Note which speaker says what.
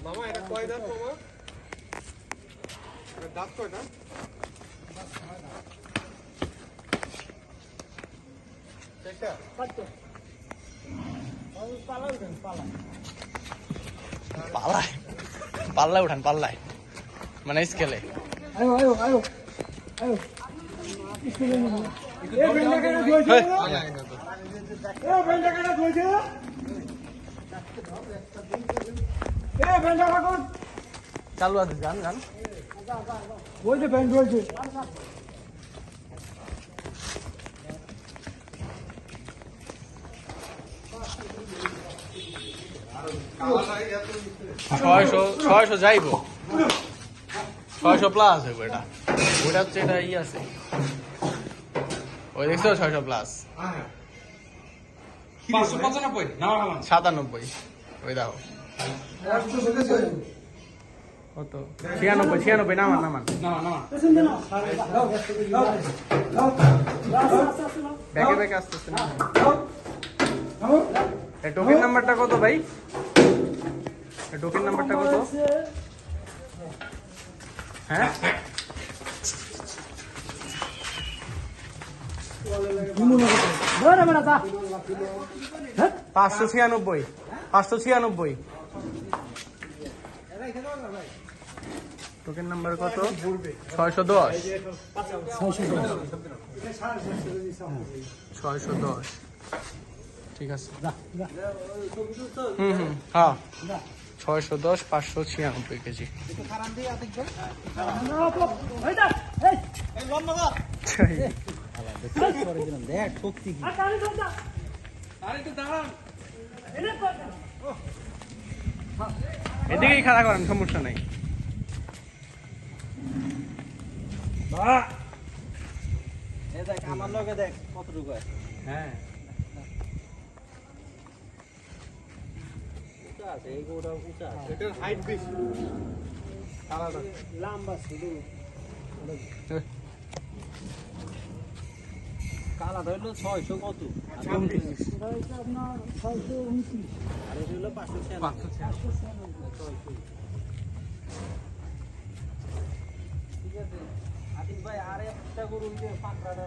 Speaker 1: মামা এটা কয় দাঁত মামা? দাঁত কয়টা?
Speaker 2: পাল্লায় পাল্লায় উঠান, পাল্লায় মানে স্কেলে। চালু আছে, যান যান। ছয়শো যাইব, 600 প্লাস হইব এটা। ওইটা হচ্ছে এটা ই আছে, ওই দেখছো 600 প্লাস। 97 ওই দেখো কত, 96 নামান নামান ব্যাকে ব্যাকে আসতেছে না। টোকেন নাম্বারটা কত ভাই? টোকেন নাম্বারটা কত? হ্যাঁ 596 টোকেন নাম্বার কত? 610 610 ঠিক আছে। হ্যাঁ 610 596 কেজি। এদিকেই খাড়া করেন, সমস্যা নাই।
Speaker 3: আমার লগে দেখ কতটুকু আছে।
Speaker 2: হ্যাঁ
Speaker 3: উঁচা আছে, এই গোটা উঁচা আছে।
Speaker 1: এটার হাইট বেশি,
Speaker 3: লম্বা শুধু কালা ধরলো 600 কত, আর এটা আপনার 629, আর এটা হলো 596। ঠিক আছে আতিক ভাই, আর একটা গরু পাকড়াটা